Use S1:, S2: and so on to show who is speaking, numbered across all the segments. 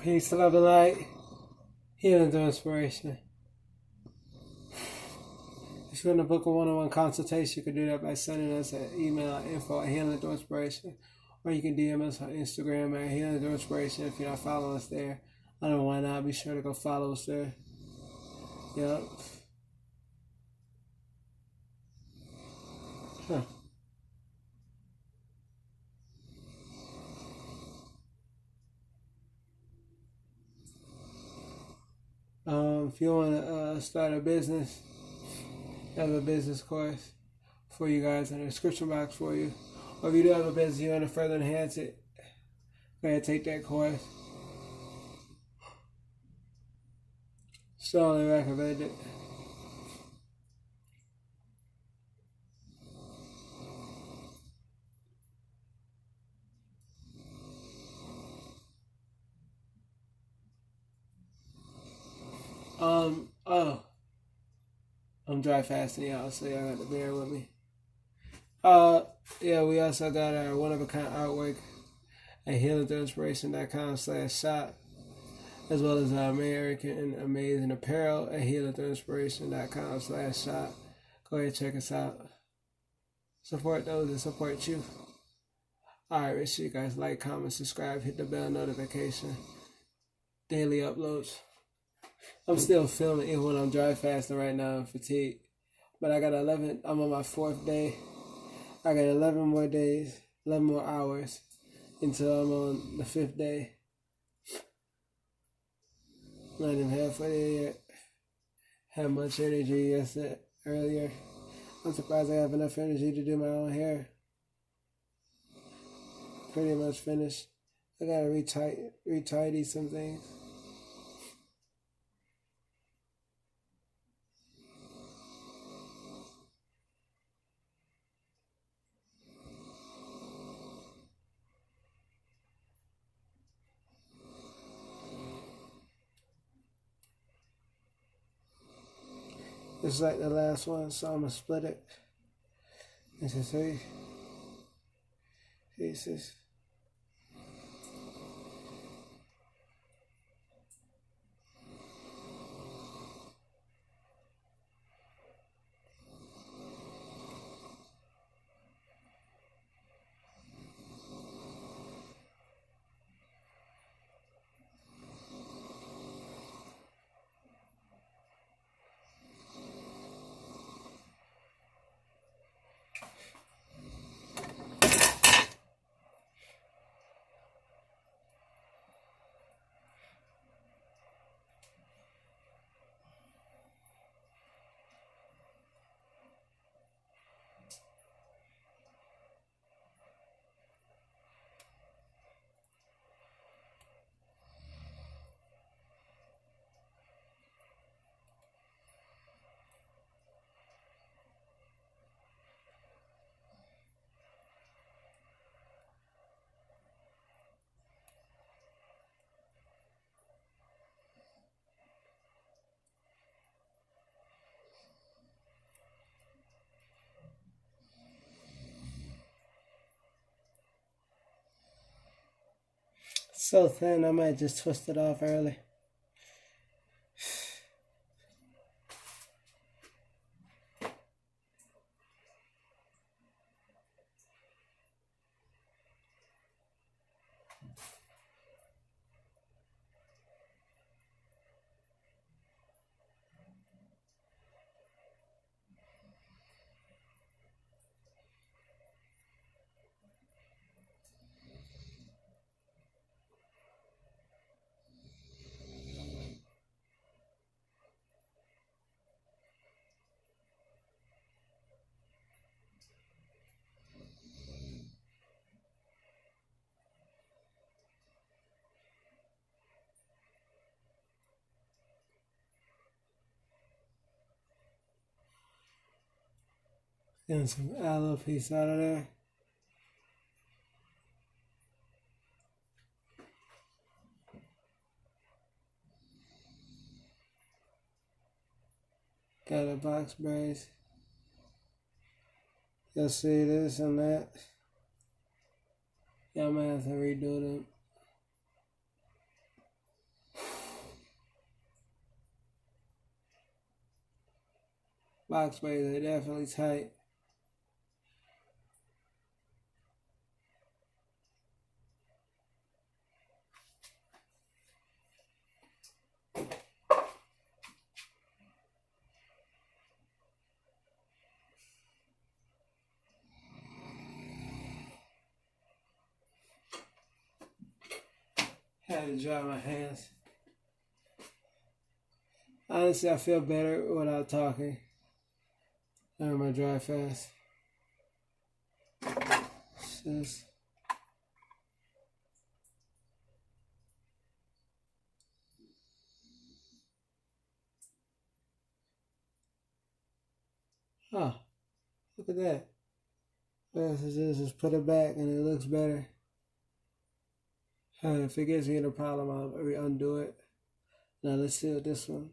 S1: Peace, love, and light. Healing through inspiration. If you want to book a one-on-one consultation, you can do that by sending us an email at info@healingthroughinspiration, or you can DM us on Instagram at healingthroughinspiration if you're not following us there. I don't know why not. Be sure to go follow us there. Yep. Huh. If you want to start a business, I have a business course for you guys in the description box for you. Or if you do have a business, you want to further enhance it, go ahead and take that course. Strongly recommend it. I'm dry fasting, y'all, so y'all got to bear with me. Yeah, we also got our one-of-a-kind artwork at healingthroughinspiration.com/shop, as well as our American and amazing apparel at healingthroughinspiration.com/shop. Go ahead and check us out. Support those that support you. Alright, make sure you guys like, comment, subscribe, hit the bell notification. Daily uploads. I'm still filming even when I'm dry fasting right now. I'm fatigued. But I got 11, I'm on my 4th day. I got 11 more days, 11 more hours until I'm on the 5th day. Not even halfway there yet. Had much energy yesterday, earlier. I'm surprised I have enough energy to do my own hair. Pretty much finished. I gotta retidy some things. It's like the last one, so I'm gonna split it into 3 pieces. So thin, I might just twist it off early. Getting some aloe piece out of there. Got a box braids. You'll see this and that. Yeah, I might have to redo them. Box braids are definitely tight. Had to dry my hands. Honestly, I feel better without talking. I'm gonna dry fast. Just oh, look at that. All just put it back and it looks better. If it gives me a problem, I'll undo it. Now let's see this one.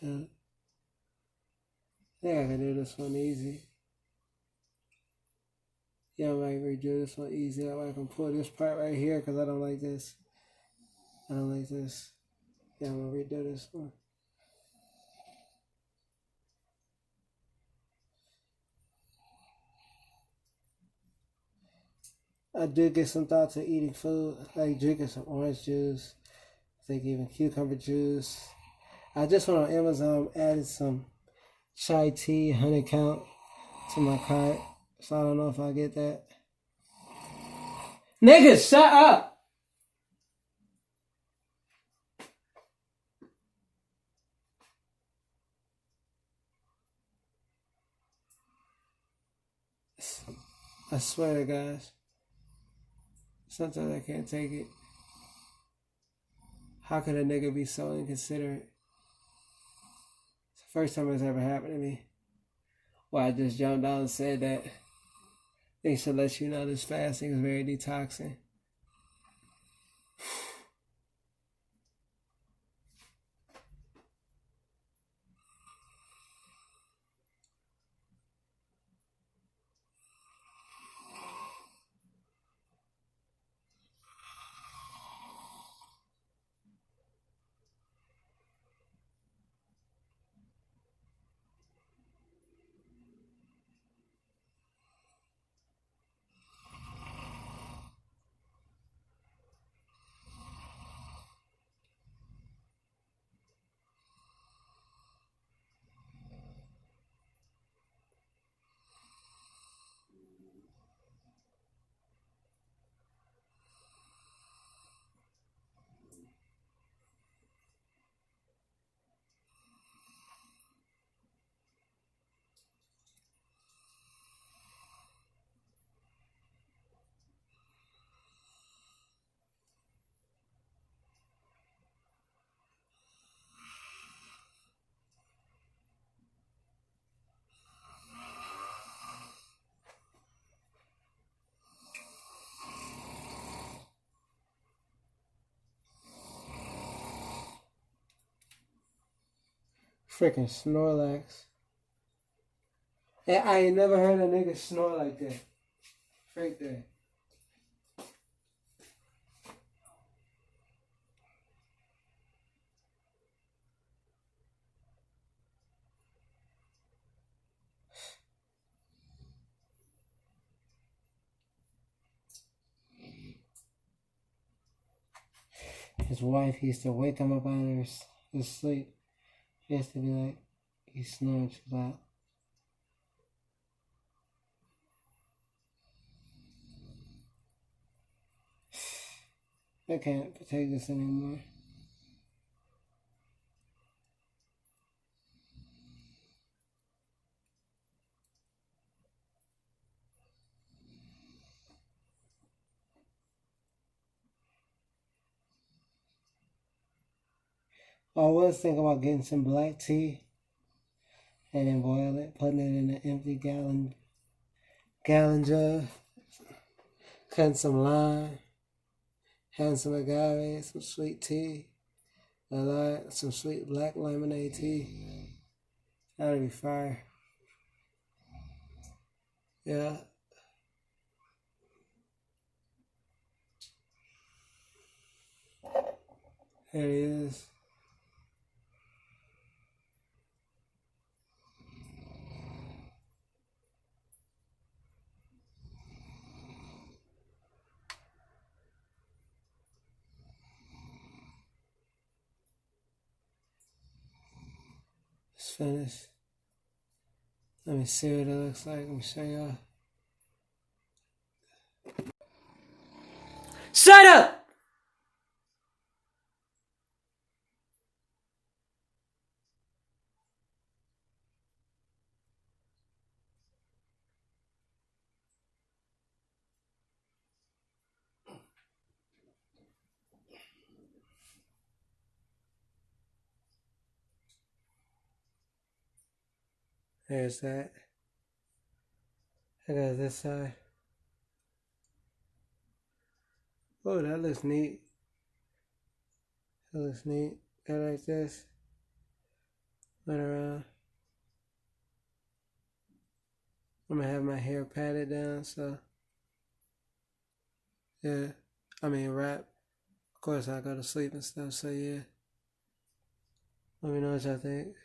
S1: So, I think I can do this one easy. Yeah, I might redo this one easy. I can pull this part right here because I don't like this. I don't like this. Yeah, I'm gonna redo this one. I did get some thoughts of eating food, like drinking some orange juice. I think even cucumber juice. I just went on Amazon, added some chai tea, 100 count to my cart. So I don't know if I get that. Nigga, shut up! I swear to guys, sometimes I can't take it. How could a nigga be so inconsiderate? It's the first time it's ever happened to me. Well, I just jumped down and said that they should let you know this fasting is very detoxing. Freaking Snorlax. I ain't never heard a nigga snore like that. Freak that. His wife used to wake him up out of his sleep. He used to be like, he's snoring too loud. I can't take this anymore. I was thinking about getting some black tea and then boil it, putting it in an empty gallon jug, cutting some lime, having some agave, some sweet tea, some sweet black lemonade tea. That'd be fire. Yeah. Here it is. It's finished. Let me see what it looks like. Let me show y'all. Shut up! There's that. I got this side. Oh, that looks neat. That looks neat. I like this. Went around. I'm gonna have my hair patted down, so yeah. Wrap. Of course, I go to sleep and stuff, so yeah. Let me know what y'all think.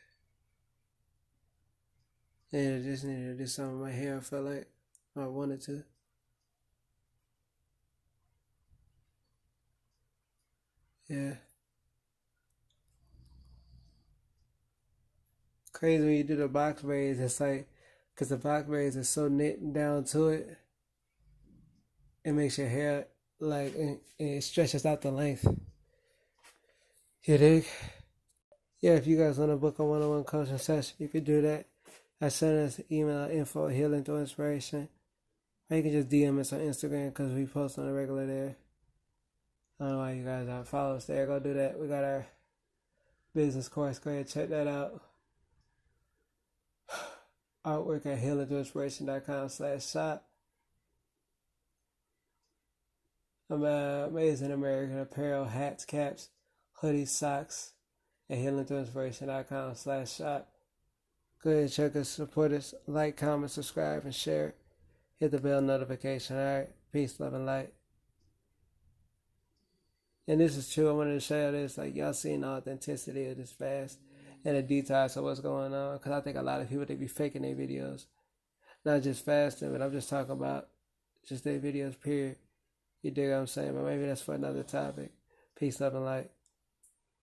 S1: Yeah, I just needed to do something with my hair. I felt like I wanted to. Yeah. Crazy when you do the box braids. It's like, because the box braids are so knit down to it, it makes your hair like, it stretches out the length. You dig? Yeah, if you guys want to book a one-on-one coaching session, you could do that. I send us an email, info@healingthroughinspiration. Or you can just DM us on Instagram because we post on the regular there. I don't know why you guys don't follow us there. Go do that. We got our business course. Go ahead and check that out. Artwork at healingthroughinspiration.com/shop. Amazing American apparel, hats, caps, hoodies, socks at healingthroughinspiration.com/shop. Go ahead and check us, support us, like, comment, subscribe, and share. Hit the bell notification. All right. Peace, love, and light. And this is true. I wanted to show you this. Like, y'all seen the authenticity of this fast and the details of what's going on. Because I think a lot of people, they be faking their videos. Not just fasting, but I'm just talking about just their videos, period. You dig what I'm saying? But maybe that's for another topic. Peace, love, and light.